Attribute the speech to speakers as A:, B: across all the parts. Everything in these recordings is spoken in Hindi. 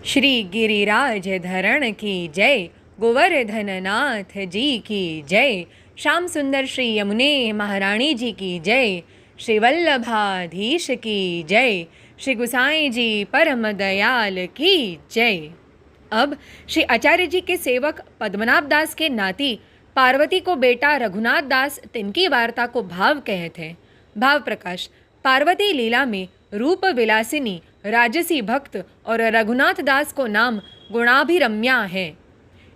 A: श्री गिरिराज धरण की जय, गोवर्धन नाथ जी की जय, श्याम सुंदर श्री यमुने महारानी जी की जय, श्री वल्लभाधीश की जय, श्री गुसाई जी परम दयाल की जय। अब श्री आचार्य जी के सेवक पद्मनाभ दास के नाती पार्वती को बेटा रघुनाथ दास तिनकी वार्ता को भाव कहते हैं। भाव प्रकाश। पार्वती लीला में रूप विलासिनी राजसी भक्त और रघुनाथ दास को नाम गुणाभिरम्या है।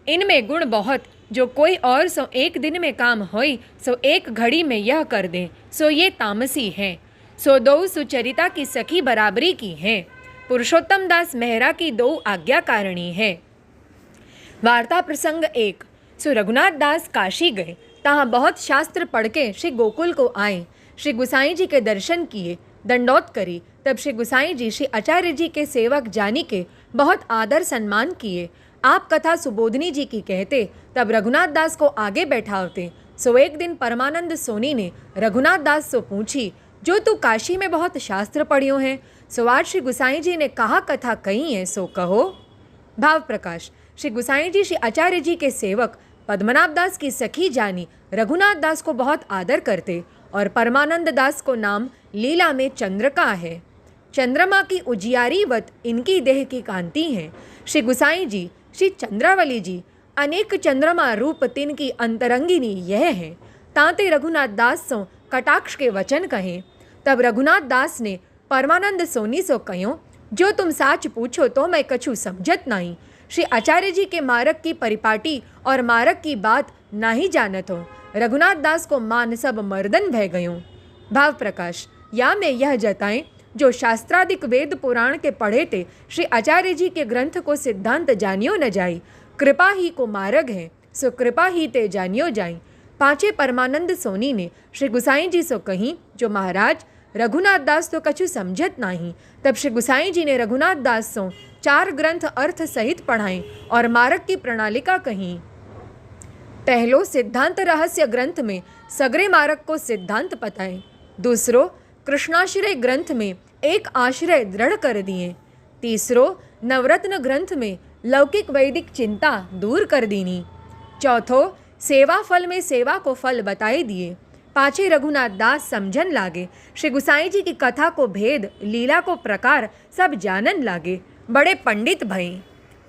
A: इनमें गुण बहुत, जो कोई और सो एक दिन में काम होई सो एक घड़ी में यह कर दे, सो ये तामसी है। सो दो सुचरिता की सखी बराबरी की है। पुरुषोत्तम दास मेहरा की दो आज्ञाकारिणी है। वार्ता प्रसंग 1। सो रघुनाथ दास काशी गए, तहाँ बहुत शास्त्र पढ़ के श्री गोकुल को आए। श्री गुसाई जी के दर्शन किए, दंडौत करी। तब श्री गुसाई जी श्री आचार्य जी के सेवक जानी के बहुत आदर सम्मान किए। आप कथा सुबोधनी जी की कहते, तब रघुनाथ दास को आगे बैठावते। सो एक दिन परमानंद सोनी ने रघुनाथ दास से पूछी, जो तू काशी में बहुत शास्त्र पढ़ियो है, सो आज श्री गुसाई जी ने कहा कथा कही है, सो कहो। भाव प्रकाश। श्री गुसाई जी श्री आचार्य जी के सेवक पद्मनाभ दास की सखी जानी रघुनाथ दास को बहुत आदर करते, और परमानंद दास को नाम लीला में चंद्रका है। चंद्रमा की उजियारीवत इनकी देह की कांति है। श्री गुसाई जी श्री चंद्रावली जी अनेक चंद्रमा रूप तिनकी अंतरंगिनी यह है। तांते रघुनाथ दास सो कटाक्ष के वचन कहें। तब रघुनाथ दास ने परमानंद सोनी सो कहो, जो तुम साच पूछो तो मैं कछु समझत नहीं। श्री आचार्य जी के मारक की परिपाटी और मारक की बात नहीं जानत हो। रघुनाथ दास को मान सब मर्दन भय गयो। भाव प्रकाश। या मैं यह जताएं, जो शास्त्रादिक वेद पुराण के पढ़े थे, श्री आचार्य जी के ग्रंथ को सिद्धांत जानियो न जाई। कृपा ही को मार्ग है, सो कृपा ही ते जानियो जाई। पांचे परमानंद सोनी ने श्री गुसाई जी सो कही, जो महाराज रघुनाथ दास तो कछु समझत नहीं। तब श्री गुसाई जी ने रघुनाथ दास सो 4 ग्रंथ अर्थ सहित पढ़ाएं और मार्ग की प्रणालिका कही। पहलो सिद्धांत रहस्य ग्रंथ में सगरे मार्ग को सिद्धांत बताएं। दूसरो कृष्णाश्रय ग्रंथ में एक आश्रय दृढ़ कर दिए। तीसरो नवरत्न ग्रंथ में लौकिक वैदिक चिंता दूर कर दीनी। चौथो सेवा फल में सेवा को फल बताए दिए। पांचे रघुनाथ दास समझन लागे। श्री गुसाई जी की कथा को भेद, लीला को प्रकार सब जानन लागे। बड़े पंडित भई।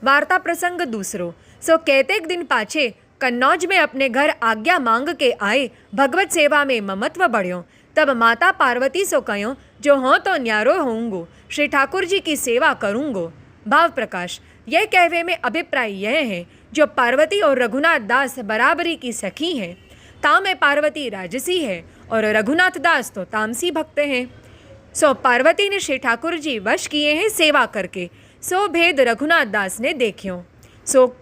A: वार्ता प्रसंग दूसरो। सो कहते दिन पाछे कन्नौज में अपने घर आज्ञा मांग के आए। भगवत सेवा में ममत्व बढ़्यो। तब माता पार्वती सो कहो, जो हों तो न्यारो होऊंगो, श्री ठाकुर जी की सेवा करूंगो। भाव प्रकाश। यह कहवे में अभिप्राय यह है, जो पार्वती और रघुनाथ दास बराबरी की सखी हैं। ताम में पार्वती राजसी है और रघुनाथ दास तो तामसी भक्त हैं। सो पार्वती ने श्री ठाकुर जी वश किए हैं सेवा करके। सो भेद रघुनाथ दास ने देखियो। सो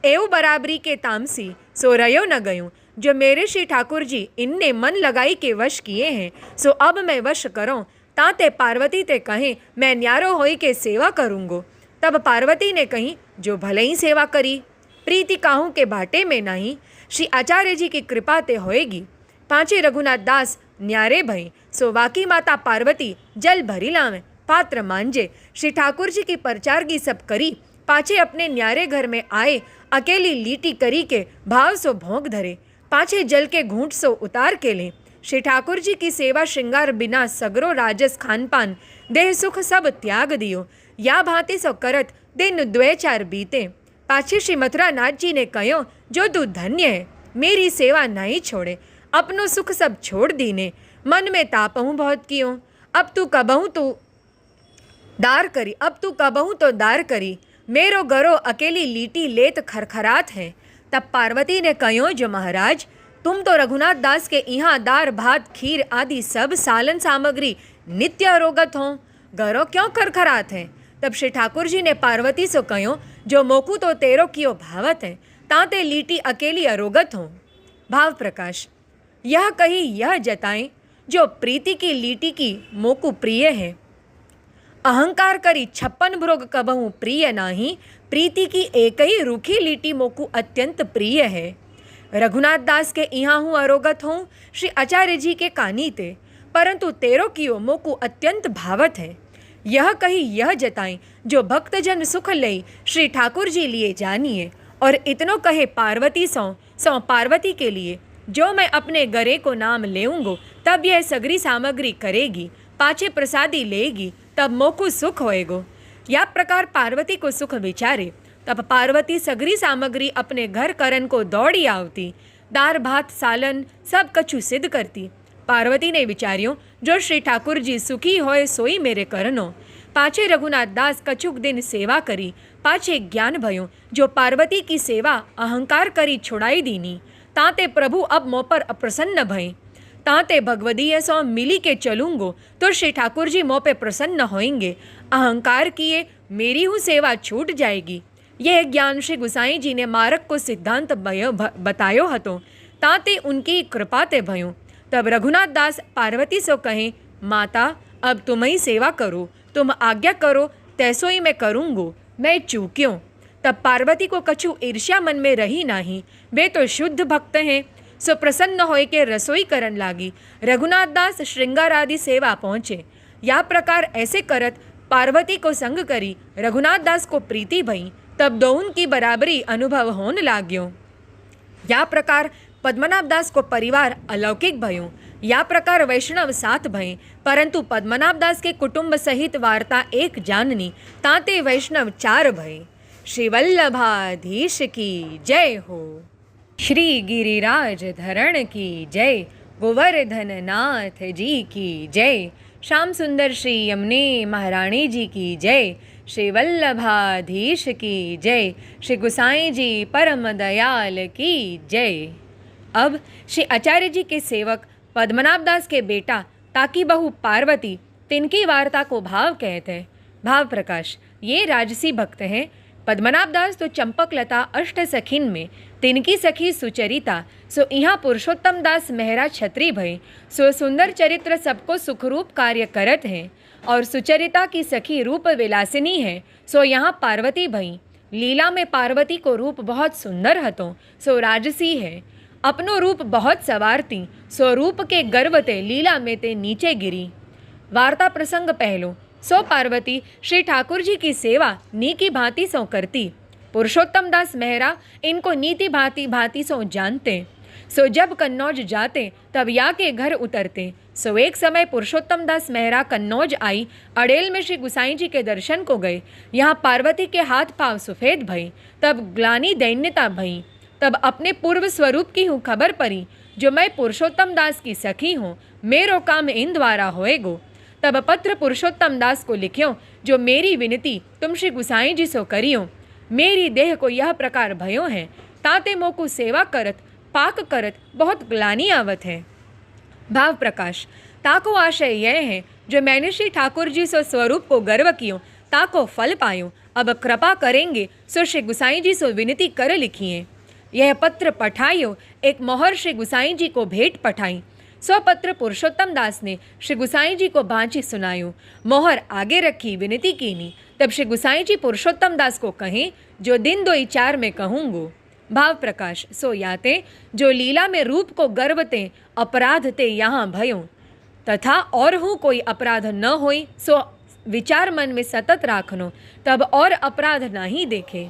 A: एव बराबरी के तामसी सो रयो न गयूं, जो मेरे श्री ठाकुर जी इनने मन लगाई के वश किए हैं, सो अब मैं वश करूं। ताते पार्वती ते कहें, मैं न्यारो होई के सेवा करूंगो। तब पार्वती ने कही, जो भले ही सेवा करी, प्रीति काहू के भाटे में नहीं, श्री आचार्य जी की कृपा ते होएगी। पांचे रघुनाथ दास न्यारे भई। सो वाकी माता पार्वती जल भरी लावे, पात्र मांजे। श्री ठाकुर जी की परचारगी सब करी। पाछे अपने न्यारे घर में आए, अकेली लीटी करी के भाव सो भोंक धरे। पाछे जल के घूंट सो उतार के ले। श्री ठाकुर जी की सेवा श्रृंगार बिना सगरो राजस खानपान देह सुख सब त्याग दियो। या भांति सो करत दिन 2-4 बीते। पाछे श्री मथुरा नाथ जी ने कहो, जो तू धन्य है, मेरी सेवा नहीं छोड़े। अपनो सुख सब छोड़ दीने। मन में तापहूँ बहुत कियो, अब तू कबहूँ तो दार करी। अब तू कबहूँ तो दार करी, मेरो गरो अकेली लीटी लेत खरखरात है। तब पार्वती ने कहो, जो महाराज तुम तो रघुनाथ दास के यहाँ दार भात खीर आदि सब सालन सामग्री नित्य अरोगत हो, गरो क्यों खरखरात है। तब श्री ठाकुर जी ने पार्वती से कहो, जो मोकू तो तेरो कियो भावत है, ताते लीटी अकेली अरोगत हो। भाव प्रकाश। यह कही यह जताएं, जो प्रीति की लीटी की मोकू प्रिय है। अहंकार करी 56 भ्रोग कबहू प्रिय नाही, प्रीति की एक ही रूखी लीटी मोकू अत्यंत प्रिय है। रघुनाथ दास के यहाँ हूँ अरोगत हूँ, श्री आचार्य जी के कानी ते, परंतु तेरो कियो मोकू अत्यंत भावत है। यह कही यह जताई, जो भक्तजन सुख लई श्री ठाकुर जी लिए जानिए। और इतनो कहे पार्वती सौ पार्वती के लिए, जो मैं अपने गरे को नाम लेऊंगो तब यह सगरी सामग्री करेगी, पाछे प्रसादी लेगी तब मोकु सुख होएगो। या प्रकार पार्वती को सुख विचारे, तब पार्वती सगरी सामग्री अपने घर करन को दौड़ी आवती, दार भात सालन सब कछु सिद्ध करती। पार्वती ने विचार्यो, जो श्री ठाकुर जी सुखी होए सोई मेरे करनो। पाछे रघुनाथ दास कछुक दिन सेवा करी, पाछे ज्ञान भयो, जो पार्वती की सेवा अहंकार करी छुड़ाई दीनी। ताते प्रभु अब मों पर अप्रसन्न भय, ताते भगवदीय सौ मिली के चलूंगो, तो श्री ठाकुर जी मों पे प्रसन्न होएंगे। अहंकार किए मेरी हूँ सेवा छूट जाएगी। यह ज्ञान श्री गुसाई जी ने मारक को सिद्धांत बतायो हतो, ताते उनकी कृपा ते भयो। तब रघुनाथ दास पार्वती सो कहें, माता अब तुम ही सेवा करो, तुम आज्ञा करो तैसो ही मैं करूँगो, मैं चूक्यों। तब पार्वती को कछु ईर्ष्या मन में रही नाही, वे तो शुद्ध भक्त हैं। सो प्रसन्न होए के रसोई करन लागी। रघुनाथ दास श्रृंगार आदि सेवा पहुँचे। या प्रकार ऐसे करत पार्वती को संग करी रघुनाथ दास को प्रीति भई, तब दोउन की बराबरी अनुभव होन लाग्यो। या प्रकार पद्मनाभ दास को परिवार अलौकिक भयो। या प्रकार वैष्णव साथ भय, परंतु पद्मनाभ दास के कुटुंब सहित वार्ता एक जाननी, ताते वैष्णव 4 भय। श्री वल्लभाधीश की जय हो। श्री गिरिराज धरण की जय, गोवर्धन नाथ जी की जय, श्याम सुंदर श्री यमुने महारानी जी की जय, श्री वल्लभाधीश की जय, श्री गुसाई जी परम दयाल की जय। अब श्री आचार्य जी के सेवक पद्मनाभ दास के बेटा ताकी बहू पार्वती, तिनकी वार्ता को भाव कहते हैं। भाव प्रकाश, ये राजसी भक्त हैं। पद्मनाभ दास तो चंपकलता अष्ट सखीन में तिनकी सखी सुचरिता, सो यहाँ पुरुषोत्तम दास मेहरा छत्री भय, सो सुंदर चरित्र सबको सुखरूप कार्य करत हैं। और सुचरिता की सखी रूप विलासिनी है, सो यहाँ पार्वती भई। लीला में पार्वती को रूप बहुत सुंदर हतो, सो राजसी है। अपनो रूप बहुत सवारती, सो रूप के गर्व ते लीला में ते नीचे गिरी। वार्ता प्रसंग पहलो, सो पार्वती श्री ठाकुर जी की सेवा नीकी भांति सो करती। पुरुषोत्तम दास मेहरा इनको नीति भांति भांति सो जानते। सो जब कन्नौज जाते तब या के घर उतरते। सो एक समय पुरुषोत्तम दास मेहरा कन्नौज आई, अड़ेल में श्री गुसाई जी के दर्शन को गए। यहाँ पार्वती के हाथ पांव सफ़ेद भई, तब ग्लानि दैन्यता भई। तब अपने पूर्व स्वरूप की हूँ खबर परी, जो मैं पुरुषोत्तम दास की सखी हूँ, मेरो काम इन द्वारा होएगो। तब पत्र पुरुषोत्तम दास को लिख्यो, जो मेरी विनती तुम श्री गुसाई जी सो करियो। मेरी देह को यह प्रकार भयो है, ताते मोकु सेवा करत पाक करत बहुत ग्लानि आवत है। भाव प्रकाश, ताको आशय यह है, जो मैंने श्री ठाकुर जी सो स्वरूप को गर्व कियो, ताको फल पायो। अब कृपा करेंगे सो श्री गुसाई जी सो विनती कर लिखिए। यह पत्र पठायो, एक मोहर श्री गुसाई जी को भेंट पठाई। सो पत्र पुरुषोत्तम दास ने श्री गुसाई जी को बाँची सुनायो। मोहर आगे रखी, विनती कीनी। तब श्री गुसाई जी पुरुषोत्तम दास को कहें, जो दिन 2 4 में कहूँगो। भाव प्रकाश, सो याते जो लीला में रूप को गर्वते अपराध ते यहाँ भयो, तथा और हूँ कोई अपराध न होई, सो विचार मन में सतत राखनो, तब और अपराध नहीं देखे।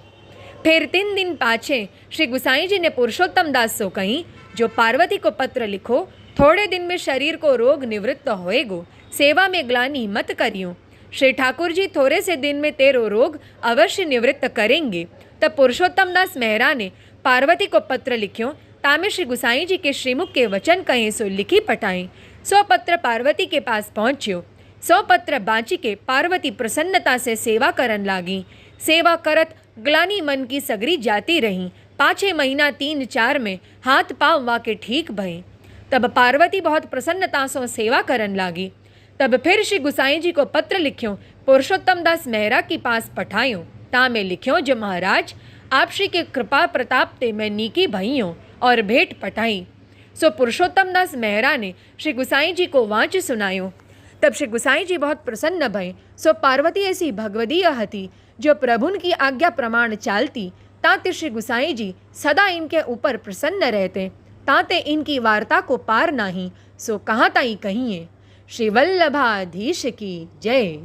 A: फिर 3 दिन पाछे श्री गुसाई जी ने पुरुषोत्तम दास सो कहीं, जो पार्वती को पत्र लिखो, थोड़े दिन में शरीर को रोग निवृत्त होएगो, सेवा में ग्लानि मत करियो। श्री ठाकुर जी थोड़े से दिन में तेरो रोग अवश्य निवृत्त करेंगे। तब पुरुषोत्तम दास मेहरा ने पार्वती को पत्र लिख्यो, तामे श्री गुसाई जी के श्रीमुख के वचन कहें सो लिखी पठाएं। सो पत्र पार्वती के पास पहुँच्यो। सो पत्र बाँची के पार्वती प्रसन्नता से सेवा करन लागी। सेवा करत ग्लानि मन की सगरी जाती रही। पाछे महीना 3 4 में हाथ पाँव वाके ठीक भय। तब पार्वती बहुत प्रसन्नता से सेवा करन लागी। तब फिर श्री गुसाई जी को पत्र लिख्यो, पुरुषोत्तम दास मेहरा के पास पठायो। ता में लिख्यो, जो महाराज आप श्री के कृपा प्रताप ते मैं नीकी भईयों और भेंट पठाई। सो पुरुषोत्तम दास मेहरा ने श्री गुसाई जी को वांच सुनायो। तब श्री गुसाई जी बहुत प्रसन्न भय। सो पार्वती ऐसी भगवदीय हती, जो प्रभुन की आज्ञा प्रमाण चालती, ताते श्री गुसाई जी सदा इनके ऊपर प्रसन्न रहते, ताते इनकी वार्ता को पार नाही, सो कहाँ ताई कहिए। श्री वल्लभाधीश की जय।